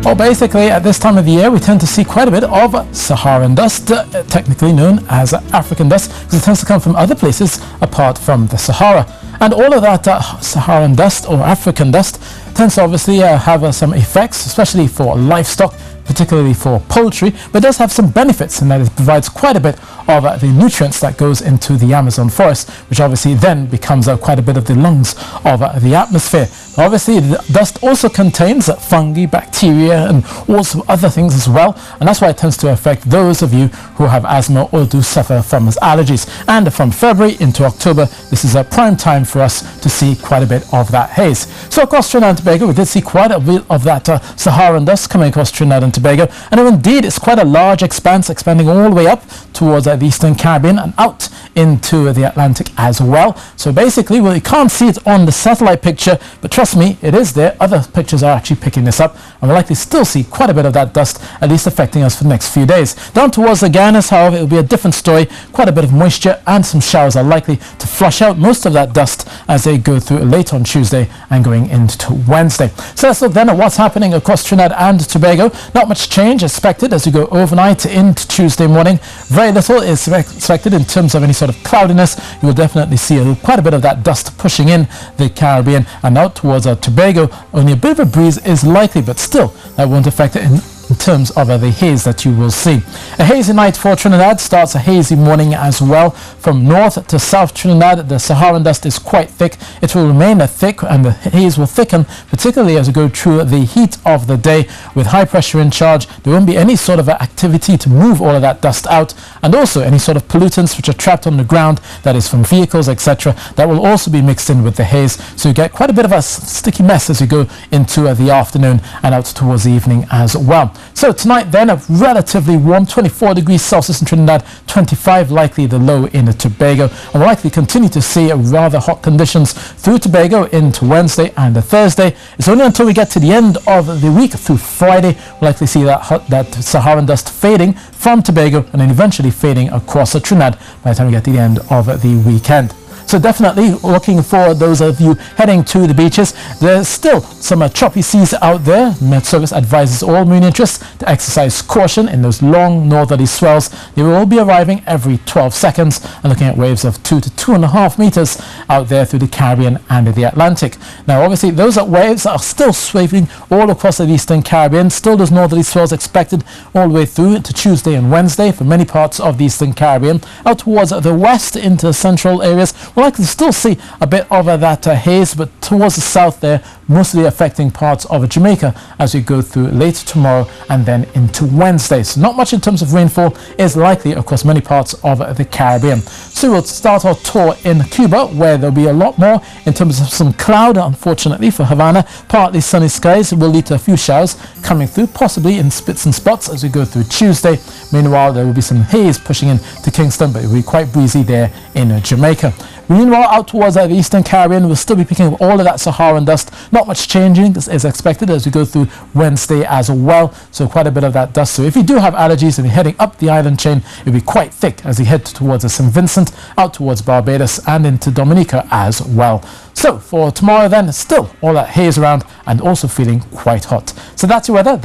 Well, basically, at this time of the year, we tend to see quite a bit of Saharan dust, technically known as African dust, because it tends to come from other places apart from the Sahara. And all of that Saharan dust or African dust tends to obviously have some effects, especially for livestock, particularly for poultry, but it does have some benefits in that it provides quite a bit of the nutrients that goes into the Amazon forest, which obviously then becomes quite a bit of the lungs of the atmosphere. Obviously, the dust also contains fungi, bacteria, and also other things as well, and that's why it tends to affect those of you who have asthma or do suffer from allergies. And from February into October, this is a prime time for us to see quite a bit of that haze. So across Trinidad and Tobago, we did see quite a bit of that Saharan dust coming across Trinidad and Tobago, and indeed it's quite a large expanse, expanding all the way up towards the Eastern Caribbean and out into the Atlantic as well. So basically, well, you can't see it on the satellite picture, but trust me, it is there. Other pictures are actually picking this up, and we'll likely still see quite a bit of that dust, at least affecting us for the next few days. Down towards the Guianas, however, it will be a different story. Quite a bit of moisture and some showers are likely to flush out most of that dust as they go through late on Tuesday and going into Wednesday. So let's look then at what's happening across Trinidad and Tobago. Not much change expected as we go overnight into Tuesday morning. Very little is expected in terms of any sort of cloudiness. You will definitely see quite a bit of that dust pushing in the Caribbean and out towards Tobago. Only a bit of a breeze is likely, but still that won't affect it in terms of the haze that you will see. A hazy night for Trinidad starts a hazy morning as well. From north to south Trinidad, the Saharan dust is quite thick. It will remain thick, and the haze will thicken, particularly as we go through the heat of the day. With high pressure in charge, there won't be any sort of activity to move all of that dust out, and also any sort of pollutants which are trapped on the ground, that is from vehicles, etc., that will also be mixed in with the haze. So you get quite a bit of a sticky mess as you go into the afternoon and out towards the evening as well. So tonight then, a relatively warm 24 degrees Celsius in Trinidad, 25 likely the low in Tobago, and we'll likely continue to see rather hot conditions through Tobago into Wednesday and Thursday. It's only until we get to the end of the week through Friday we'll likely see that Saharan dust fading from Tobago and then eventually fading across Trinidad by the time we get to the end of the weekend. So definitely looking for those of you heading to the beaches. There's still some choppy seas out there. Met Service advises all marine interests to exercise caution in those long northerly swells. They will all be arriving every 12 seconds and looking at waves of 2 to 2.5 meters out there through the Caribbean and the Atlantic. Now obviously those waves are still sweeping all across the Eastern Caribbean. Still those northerly swells expected all the way through to Tuesday and Wednesday for many parts of the Eastern Caribbean. Out towards the west into the central areas, we'll likely still see a bit of that haze, but towards the south there, mostly affecting parts of Jamaica as we go through later tomorrow and then into Wednesday. So not much in terms of rainfall is likely across many parts of the Caribbean. So we'll start our tour in Cuba, where there'll be a lot more in terms of some cloud, unfortunately for Havana. Partly sunny skies will lead to a few showers coming through, possibly in spits and spots as we go through Tuesday. Meanwhile, there will be some haze pushing in to Kingston, but it will be quite breezy there in Jamaica. Meanwhile, out towards the Eastern Caribbean, we'll still be picking up all of that Saharan dust. Not much changing is expected as we go through Wednesday as well. So quite a bit of that dust. So if you do have allergies and you're heading up the island chain, it'll be quite thick as you head towards St. Vincent, out towards Barbados and into Dominica as well. So for tomorrow then, still all that haze around and also feeling quite hot. So that's your weather.